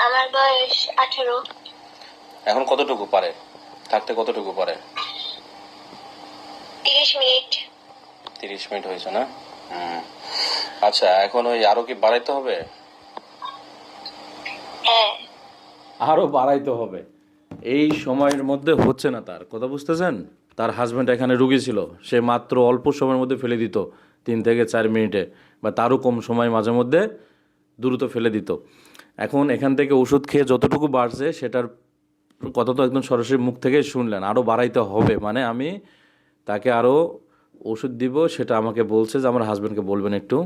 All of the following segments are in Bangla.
আমার বয়স 18। এখন কতটুকু পারে থাকতে, কতটুকু পারে? 30 মিনিট। 30 মিনিট হয়েছে না? আচ্ছা, এখন ওই আরো কি বাড়াইতে হবে? হ্যাঁ। আরো বাড়াইতে হবে। এই সময়ের মধ্যে হচ্ছে না, তার কথা বুঝতেছেন? তার হাজব্যান্ড এখানে রুগী ছিল, সে মাত্র অল্প সময়ের মধ্যে ফেলে দিত, 3 থেকে 4 মিনিটে বা তারও কম সময় মাঝে মধ্যে দ্রুত ফেলে দিত। এখন এখান থেকে ওষুধ খেয়ে যতটুকু বাড়ছে সেটার কথা তো একদম সরাসরি মুখ থেকেই শুনলেন। আরও বাড়াইতে হবে মানে আমি তাকে আরও ওষুধ দিব, সেটা আমাকে বলছে যে আমার হাজব্যান্ডকে বলবেন একটু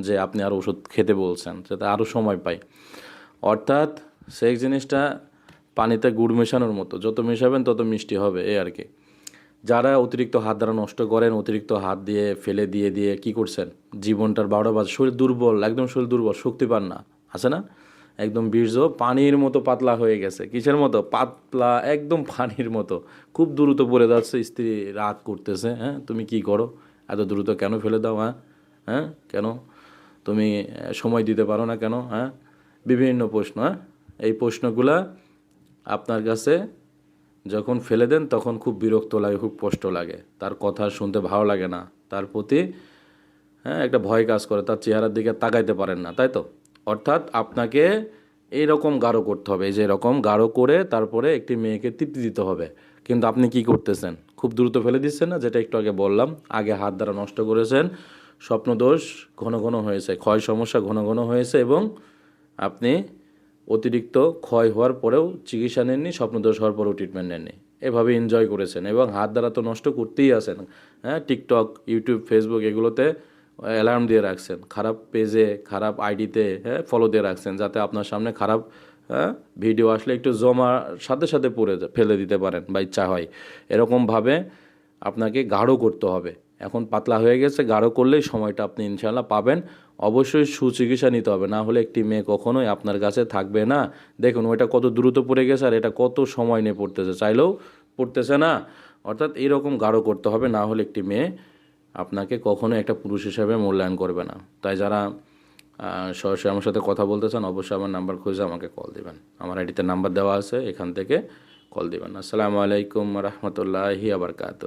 যে আপনি আরও ওষুধ খেতে বলছেন, যাতে আরও সময় পাই। অর্থাৎ সেই জিনিসটা পানিতে গুড় মেশানোর মতো, যত মেশাবেন তত মিষ্টি হবে, এই আর কি। যারা অতিরিক্ত হাত দ্বারা নষ্ট করেন, অতিরিক্ত হাত দিয়ে ফেলে দিয়ে দিয়ে কি করছেন, জীবনটার 12টা বাজে, শরীর দুর্বল, একদম শরীর দুর্বল, শক্তি পান না, আছে না? একদম বীর্য পানির মতো পাতলা হয়ে গেছে। কিসের মতো পাতলা? একদম পানির মতো। খুব দ্রুত পড়ে যাচ্ছে, স্ত্রী রাগ করতেছে, হ্যাঁ তুমি কি করো, এত দ্রুত কেন ফেলে দাও, হ্যাঁ হ্যাঁ কেন তুমি সময় দিতে পারো না কেন, হ্যাঁ বিভিন্ন প্রশ্ন। হ্যাঁ এই প্রশ্নগুলা আপনার কাছে যখন ফেলে দেন তখন খুব বিরক্ত লাগে, খুব কষ্ট লাগে, তার কথা শুনতে ভালো লাগে না, তার প্রতি একটা ভয় কাজ করে, তার চেহারার দিকে তাকাইতে পারেন না, তাই তো? অর্থাৎ আপনাকে এইরকম গাঢ় করতে হবে, এই যে এরকম গাঢ় করে তারপরে একটি মেয়েকে তৃপ্তি দিতে হবে। কিন্তু আপনি কি করতেছেন, খুব দ্রুত ফেলে দিচ্ছেন না, যেটা একটু আগে বললাম। আগে হাত দ্বারা নষ্ট করেছেন, স্বপ্নদোষ ঘন ঘন হয়েছে, ক্ষয় সমস্যা ঘন ঘন হয়েছে, এবং আপনি অতিরিক্ত ক্ষয় হওয়ার পরেও চিকিৎসা নেননি, স্বপ্নদোষ হওয়ার পরেও ট্রিটমেন্ট নেননি, এভাবে এনজয় করেছেন এবং হাত দ্বারা তো নষ্ট করতেই আছেন। হ্যাঁ টিকটক, ইউটিউব, ফেসবুক এগুলোতে অ্যালার্ম দিয়ে রাখছেন, খারাপ পেজে, খারাপ আইডিতে ফলো দিয়ে রাখছেন, যাতে আপনার সামনে খারাপ ভিডিও আসলে একটু জমার সাথে সাথে ফেলে দিতে পারেন বা ইচ্ছা হয়। এরকমভাবে আপনাকে গাঢ় করতে হবে। এখন পাতলা হয়ে গেছে, গাঢ় করলেই সময়টা আপনি ইনশাল্লাহ পাবেন। অবশ্যই সুচিকিৎসা নিতে হবে, না হলে একটি মেয়ে কখনোই আপনার কাছে থাকবে না। দেখুন ওইটা কত দ্রুত পড়ে গেছে, আর এটা কত সময় নিয়ে পড়তেছে, চাইলেও পড়তেছে না। অর্থাৎ এইরকম গাঢ় করতে হবে, না হলে একটি মেয়ে আপনাকে কখনোই একটা পুরুষ হিসাবে মূল্যায়ন করবে না। তাই যারা সরাসরি আমার সাথে কথা বলতে চান, অবশ্যই আমার নাম্বার খুঁজে আমাকে কল দিবেন। আমার আইডিতে নাম্বার দেওয়া আছে, এখান থেকে কল দিবেন। আসসালামু আলাইকুম রহমতুল্লাহি আবরকাত।